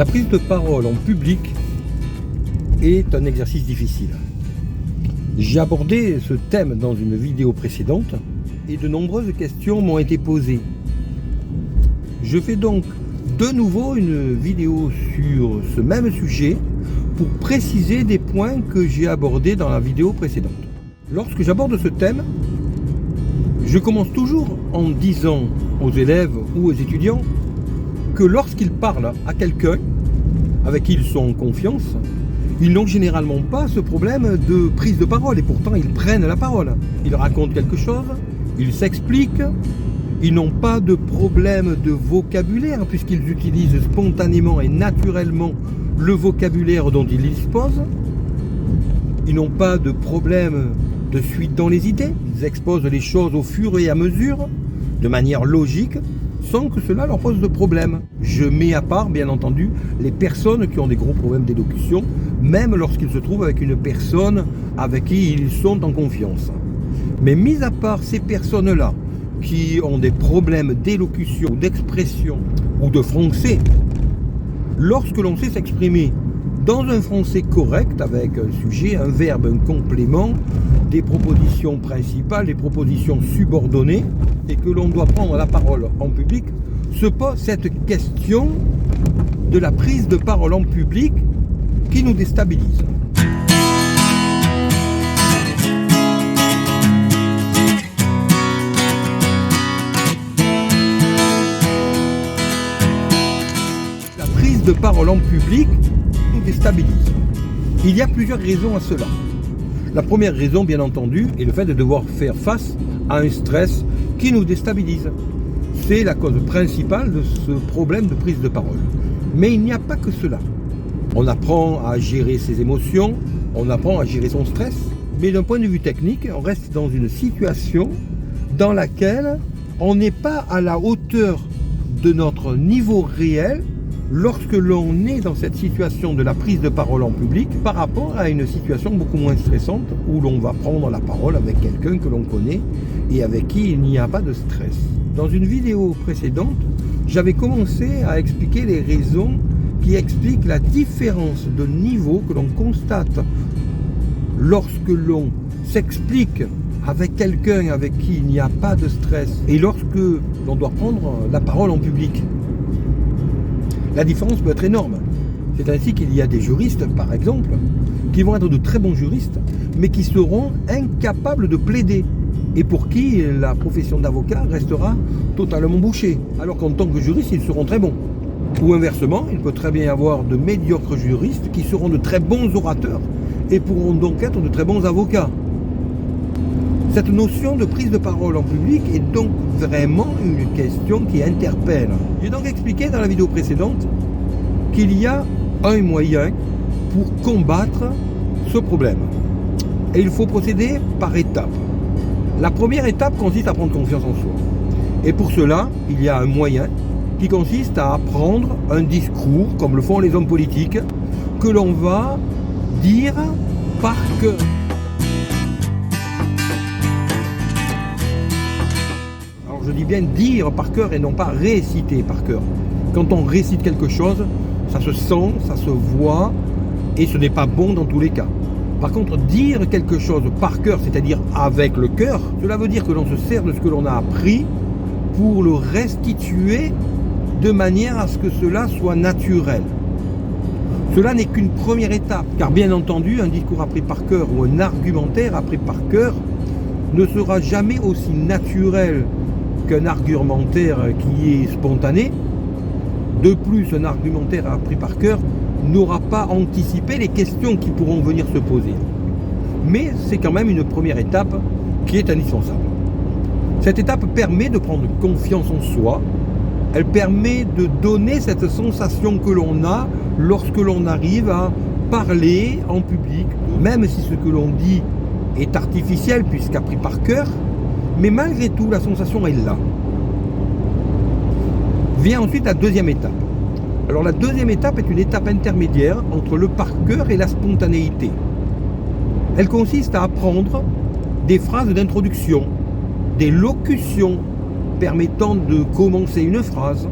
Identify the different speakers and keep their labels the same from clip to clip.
Speaker 1: La prise de parole en public est un exercice difficile. J'ai abordé ce thème dans une vidéo précédente et de nombreuses questions m'ont été posées. Je fais donc de nouveau une vidéo sur ce même sujet pour préciser des points que j'ai abordés dans la vidéo précédente. Lorsque j'aborde ce thème, je commence toujours en disant aux élèves ou aux étudiants que lorsqu'ils parlent à quelqu'un avec qui ils sont en confiance, ils n'ont généralement pas ce problème de prise de parole et pourtant ils prennent la parole. Ils racontent quelque chose, ils s'expliquent, ils n'ont pas de problème de vocabulaire puisqu'ils utilisent spontanément et naturellement le vocabulaire dont ils disposent. Ils n'ont pas de problème de suite dans les idées, ils exposent les choses au fur et à mesure, de manière logique, sans que cela leur pose de problème. Je mets à part, bien entendu, les personnes qui ont des gros problèmes d'élocution, même lorsqu'ils se trouvent avec une personne avec qui ils sont en confiance. Mais mis à part ces personnes-là, qui ont des problèmes d'élocution, d'expression ou de français, lorsque l'on sait s'exprimer dans un français correct, avec un sujet, un verbe, un complément, des propositions principales, des propositions subordonnées, et que l'on doit prendre la parole en public, se pose cette question de la prise de parole en public qui nous déstabilise. La prise de parole en public nous déstabilise. Il y a plusieurs raisons à cela. La première raison, bien entendu, est le fait de devoir faire face à un stress qui nous déstabilise. C'est la cause principale de ce problème de prise de parole. Mais il n'y a pas que cela. On apprend à gérer ses émotions, on apprend à gérer son stress, mais d'un point de vue technique, on reste dans une situation dans laquelle on n'est pas à la hauteur de notre niveau réel lorsque l'on est dans cette situation de la prise de parole en public par rapport à une situation beaucoup moins stressante où l'on va prendre la parole avec quelqu'un que l'on connaît et avec qui il n'y a pas de stress. Dans une vidéo précédente, j'avais commencé à expliquer les raisons qui expliquent la différence de niveau que l'on constate lorsque l'on s'explique avec quelqu'un avec qui il n'y a pas de stress et lorsque l'on doit prendre la parole en public. La différence peut être énorme. C'est ainsi qu'il y a des juristes, par exemple, qui vont être de très bons juristes, mais qui seront incapables de plaider, et pour qui la profession d'avocat restera totalement bouchée, alors qu'en tant que juriste, ils seront très bons. Ou inversement, il peut très bien y avoir de médiocres juristes qui seront de très bons orateurs, et pourront donc être de très bons avocats. Cette notion de prise de parole en public est donc vraiment une question qui interpelle. J'ai donc expliqué dans la vidéo précédente qu'il y a un moyen pour combattre ce problème. Et il faut procéder par étapes. La première étape consiste à prendre confiance en soi. Et pour cela, il y a un moyen qui consiste à apprendre un discours, comme le font les hommes politiques, que l'on va dire par cœur. Je dis bien dire par cœur et non pas réciter par cœur. Quand on récite quelque chose, ça se sent, ça se voit et ce n'est pas bon dans tous les cas. Par contre, dire quelque chose par cœur, c'est-à-dire avec le cœur, cela veut dire que l'on se sert de ce que l'on a appris pour le restituer de manière à ce que cela soit naturel. Cela n'est qu'une première étape, car bien entendu, un discours appris par cœur ou un argumentaire appris par cœur ne sera jamais aussi naturel qu'un argumentaire qui est spontané. De plus, un argumentaire appris par cœur n'aura pas anticipé les questions qui pourront venir se poser. Mais c'est quand même une première étape qui est indispensable. Cette étape permet de prendre confiance en soi. Elle permet de donner cette sensation que l'on a lorsque l'on arrive à parler en public, même si ce que l'on dit est artificiel puisqu'appris par cœur. Mais malgré tout, la sensation est là. Vient ensuite la deuxième étape. Alors la deuxième étape est une étape intermédiaire entre le par cœur et la spontanéité. Elle consiste à apprendre des phrases d'introduction, des locutions permettant de commencer une phrase,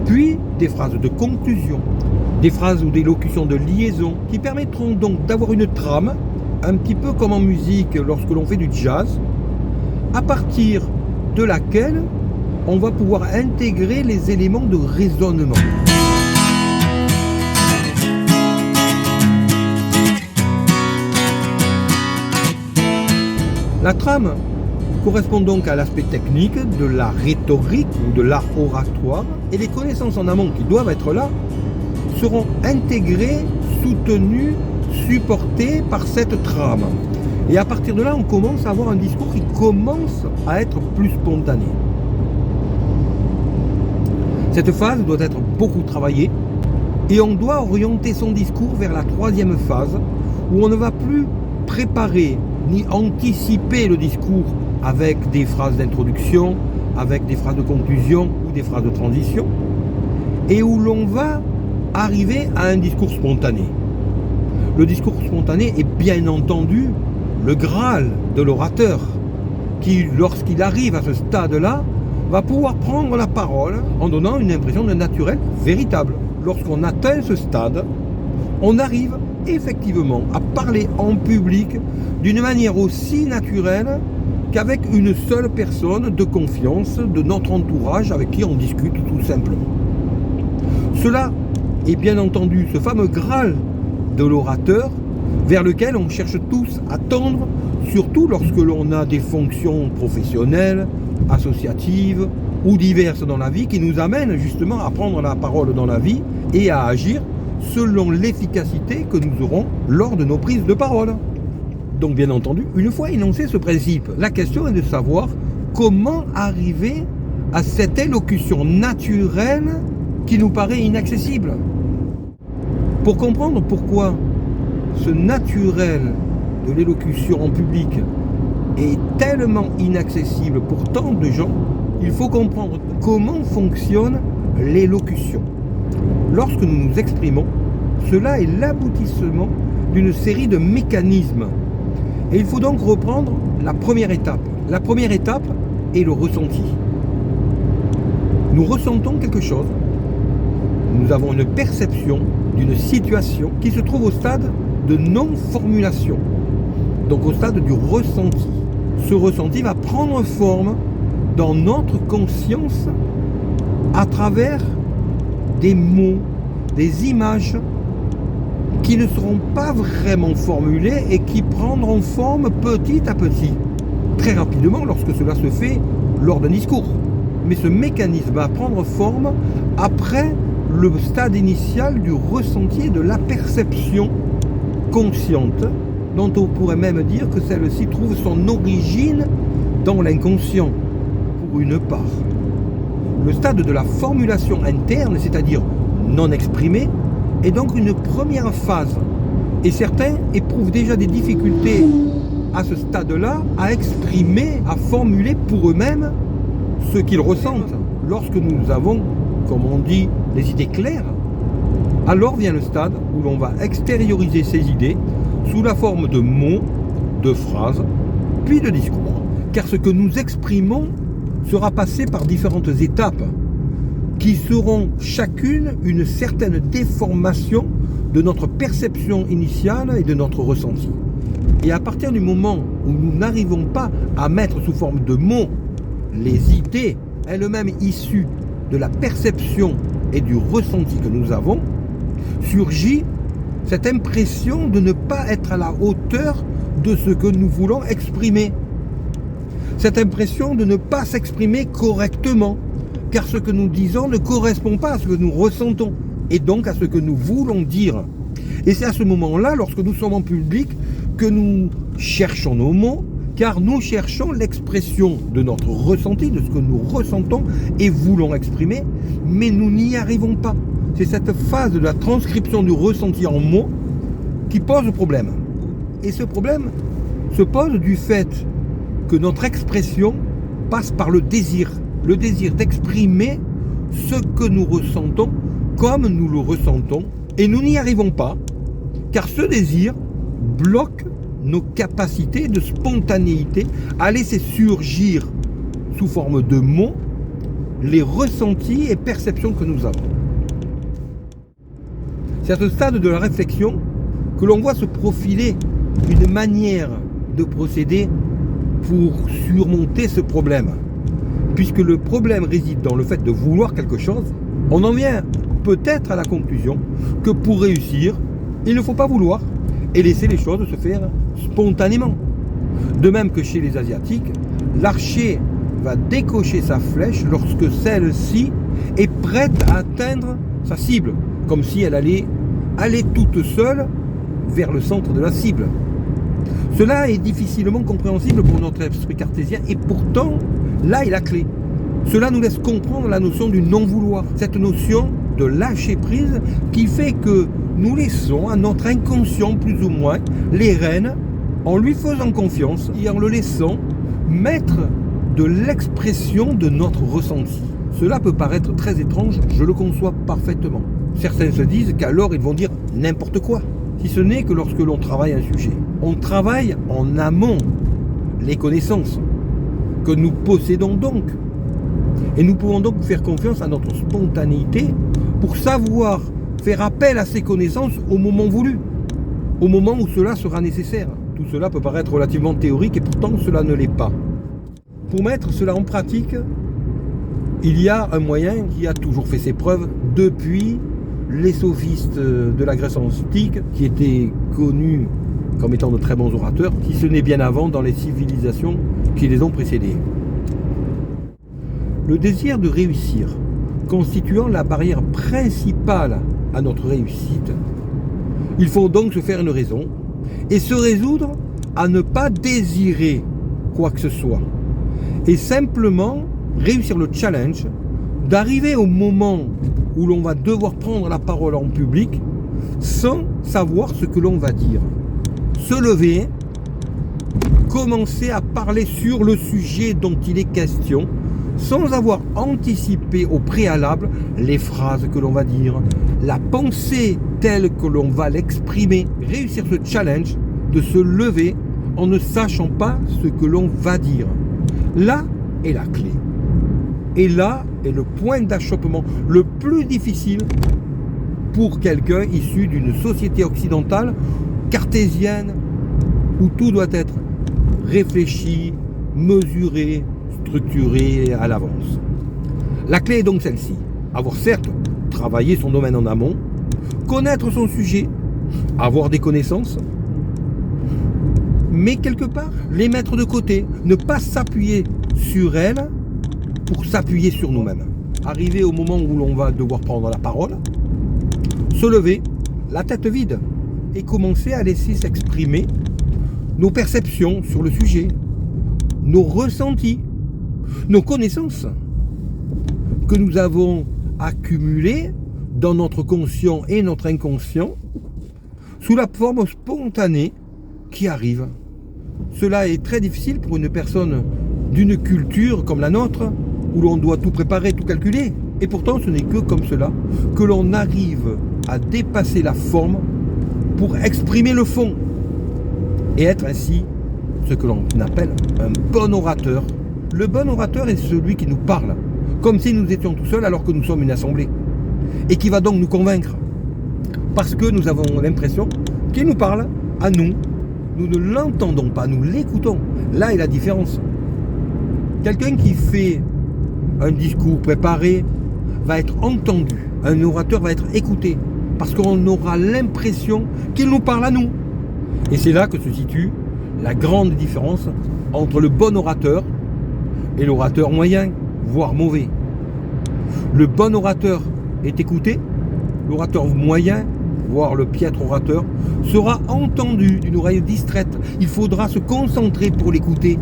Speaker 1: puis des phrases de conclusion, des phrases ou des locutions de liaison qui permettront donc d'avoir une trame, un petit peu comme en musique lorsque l'on fait du jazz, à partir de laquelle on va pouvoir intégrer les éléments de raisonnement. La trame correspond donc à l'aspect technique de la rhétorique ou de l'art oratoire, et les connaissances en amont qui doivent être là seront intégrées, soutenues, supportées par cette trame. Et à partir de là, on commence à avoir un discours qui commence à être plus spontané. Cette phase doit être beaucoup travaillée et on doit orienter son discours vers la troisième phase où on ne va plus préparer ni anticiper le discours avec des phrases d'introduction, avec des phrases de conclusion ou des phrases de transition, et où l'on va arriver à un discours spontané. Le discours spontané est bien entendu le Graal de l'orateur, qui, lorsqu'il arrive à ce stade-là, va pouvoir prendre la parole en donnant une impression de naturel véritable. Lorsqu'on atteint ce stade, on arrive effectivement à parler en public d'une manière aussi naturelle qu'avec une seule personne de confiance de notre entourage avec qui on discute tout simplement. Cela est bien entendu ce fameux Graal de l'orateur vers lequel on cherche tous à tendre, surtout lorsque l'on a des fonctions professionnelles, associatives ou diverses dans la vie qui nous amènent justement à prendre la parole dans la vie et à agir selon l'efficacité que nous aurons lors de nos prises de parole. Donc bien entendu, une fois énoncé ce principe, la question est de savoir comment arriver à cette élocution naturelle qui nous paraît inaccessible. Pour comprendre pourquoi ce naturel de l'élocution en public est tellement inaccessible pour tant de gens, il faut comprendre comment fonctionne l'élocution. Lorsque nous nous exprimons, cela est l'aboutissement d'une série de mécanismes. Et il faut donc reprendre la première étape. La première étape est le ressenti. Nous ressentons quelque chose. Nous avons une perception d'une situation qui se trouve au stade de non-formulation. Donc au stade du ressenti. Ce ressenti va prendre forme dans notre conscience à travers des mots, des images qui ne seront pas vraiment formulées et qui prendront forme petit à petit, très rapidement lorsque cela se fait lors d'un discours. Mais ce mécanisme va prendre forme après le stade initial du ressenti et de la perception consciente, dont on pourrait même dire que celle-ci trouve son origine dans l'inconscient, pour une part. Le stade de la formulation interne, c'est-à-dire non exprimée, est donc une première phase. Et certains éprouvent déjà des difficultés à ce stade-là à exprimer, à formuler pour eux-mêmes ce qu'ils ressentent. Lorsque nous avons, comme on dit, les idées claires, alors vient le stade où l'on va extérioriser ces idées sous la forme de mots, de phrases, puis de discours. Car ce que nous exprimons sera passé par différentes étapes qui seront chacune une certaine déformation de notre perception initiale et de notre ressenti. Et à partir du moment où nous n'arrivons pas à mettre sous forme de mots les idées elles-mêmes issues de la perception et du ressenti que nous avons, surgit cette impression de ne pas être à la hauteur de ce que nous voulons exprimer. Cette impression de ne pas s'exprimer correctement, car ce que nous disons ne correspond pas à ce que nous ressentons, et donc à ce que nous voulons dire. Et c'est à ce moment-là, lorsque nous sommes en public, que nous cherchons nos mots, car nous cherchons l'expression de notre ressenti, de ce que nous ressentons et voulons exprimer, mais nous n'y arrivons pas. C'est cette phase de la transcription du ressenti en mots qui pose problème. Et ce problème se pose du fait que notre expression passe par le désir d'exprimer ce que nous ressentons comme nous le ressentons, et nous n'y arrivons pas, car ce désir bloque nos capacités de spontanéité à laisser surgir sous forme de mots les ressentis et perceptions que nous avons. C'est à ce stade de la réflexion que l'on voit se profiler une manière de procéder pour surmonter ce problème. Puisque le problème réside dans le fait de vouloir quelque chose, on en vient peut-être à la conclusion que pour réussir, il ne faut pas vouloir et laisser les choses se faire spontanément. De même que chez les Asiatiques, l'archer va décocher sa flèche lorsque celle-ci est prête à atteindre sa cible, comme si elle allait aller toute seule vers le centre de la cible. Cela est difficilement compréhensible pour notre esprit cartésien et pourtant, là est la clé. Cela nous laisse comprendre la notion du non-vouloir, cette notion de lâcher prise qui fait que nous laissons à notre inconscient plus ou moins les rênes en lui faisant confiance et en le laissant maître de l'expression de notre ressenti. Cela peut paraître très étrange, je le conçois parfaitement. Certains se disent qu'alors ils vont dire n'importe quoi, si ce n'est que lorsque l'on travaille un sujet. On travaille en amont les connaissances que nous possédons donc. Et nous pouvons donc faire confiance à notre spontanéité pour savoir faire appel à ces connaissances au moment voulu, au moment où cela sera nécessaire. Tout cela peut paraître relativement théorique et pourtant cela ne l'est pas. Pour mettre cela en pratique, il y a un moyen qui a toujours fait ses preuves depuis les sophistes de la Grèce antique, qui étaient connus comme étant de très bons orateurs, si ce n'est bien avant dans les civilisations qui les ont précédés. Le désir de réussir constituant la barrière principale à notre réussite, il faut donc se faire une raison et se résoudre à ne pas désirer quoi que ce soit et simplement réussir le challenge d'arriver au moment où l'on va devoir prendre la parole en public sans savoir ce que l'on va dire. Se lever, commencer à parler sur le sujet dont il est question, sans avoir anticipé au préalable les phrases que l'on va dire, la pensée telle que l'on va l'exprimer, réussir ce challenge de se lever en ne sachant pas ce que l'on va dire. Là est la clé. Et là est le point d'achoppement le plus difficile pour quelqu'un issu d'une société occidentale, cartésienne, où tout doit être réfléchi, mesuré, structuré à l'avance. La clé est donc celle-ci. Avoir certes travaillé son domaine en amont, connaître son sujet, avoir des connaissances, mais quelque part les mettre de côté, ne pas s'appuyer sur elles pour s'appuyer sur nous-mêmes. Arriver au moment où l'on va devoir prendre la parole, se lever, la tête vide, et commencer à laisser s'exprimer nos perceptions sur le sujet, nos ressentis, nos connaissances que nous avons accumulées dans notre conscient et notre inconscient sous la forme spontanée qui arrive. Cela est très difficile pour une personne d'une culture comme la nôtre où l'on doit tout préparer, tout calculer. Et pourtant, ce n'est que comme cela que l'on arrive à dépasser la forme pour exprimer le fond et être ainsi ce que l'on appelle un bon orateur. Le bon orateur est celui qui nous parle, comme si nous étions tout seuls alors que nous sommes une assemblée, et qui va donc nous convaincre, parce que nous avons l'impression qu'il nous parle à nous. Nous ne l'entendons pas, nous l'écoutons. Là est la différence. Quelqu'un qui fait un discours préparé va être entendu. Un orateur va être écouté, parce qu'on aura l'impression qu'il nous parle à nous. Et c'est là que se situe la grande différence entre le bon orateur et l'orateur moyen, voire mauvais. Le bon orateur est écouté, l'orateur moyen, voire le piètre orateur, sera entendu d'une oreille distraite. Il faudra se concentrer pour l'écouter.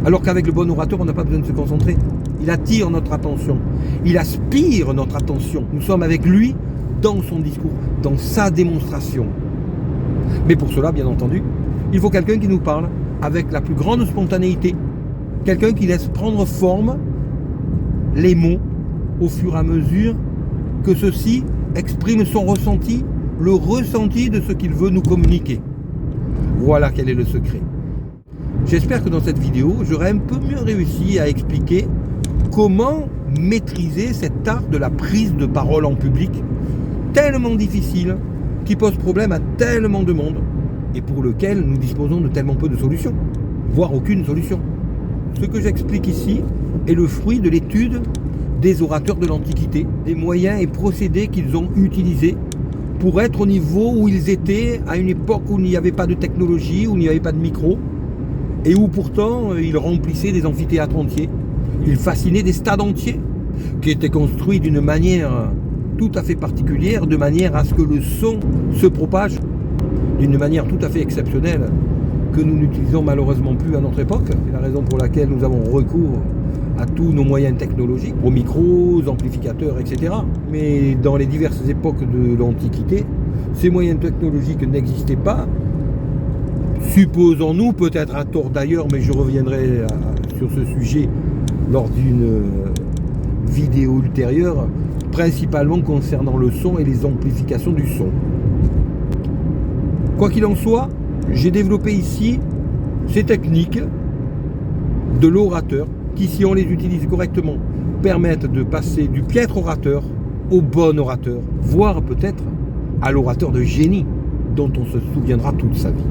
Speaker 1: Alors qu'avec le bon orateur, on n'a pas besoin de se concentrer. Il attire notre attention, il aspire notre attention. Nous sommes avec lui dans son discours, dans sa démonstration. Mais pour cela, bien entendu, il faut quelqu'un qui nous parle avec la plus grande spontanéité. Quelqu'un qui laisse prendre forme les mots au fur et à mesure que ceux-ci expriment son ressenti, le ressenti de ce qu'il veut nous communiquer. Voilà quel est le secret. J'espère que dans cette vidéo, j'aurai un peu mieux réussi à expliquer comment maîtriser cet art de la prise de parole en public, tellement difficile, qui pose problème à tellement de monde, et pour lequel nous disposons de tellement peu de solutions, voire aucune solution. Ce que j'explique ici est le fruit de l'étude des orateurs de l'Antiquité, des moyens et procédés qu'ils ont utilisés pour être au niveau où ils étaient à une époque où il n'y avait pas de technologie, où il n'y avait pas de micro, et où pourtant ils remplissaient des amphithéâtres entiers, ils fascinaient des stades entiers, qui étaient construits d'une manière tout à fait particulière, de manière à ce que le son se propage d'une manière tout à fait exceptionnelle, que nous n'utilisons malheureusement plus à notre époque. C'est la raison pour laquelle nous avons recours à tous nos moyens technologiques, aux micros, aux amplificateurs, etc. Mais dans les diverses époques de l'Antiquité, ces moyens technologiques n'existaient pas. Supposons-nous, peut-être à tort d'ailleurs, mais je reviendrai sur ce sujet lors d'une vidéo ultérieure, principalement concernant le son et les amplifications du son. Quoi qu'il en soit, j'ai développé ici ces techniques de l'orateur qui, si on les utilise correctement, permettent de passer du piètre orateur au bon orateur, voire peut-être à l'orateur de génie dont on se souviendra toute sa vie.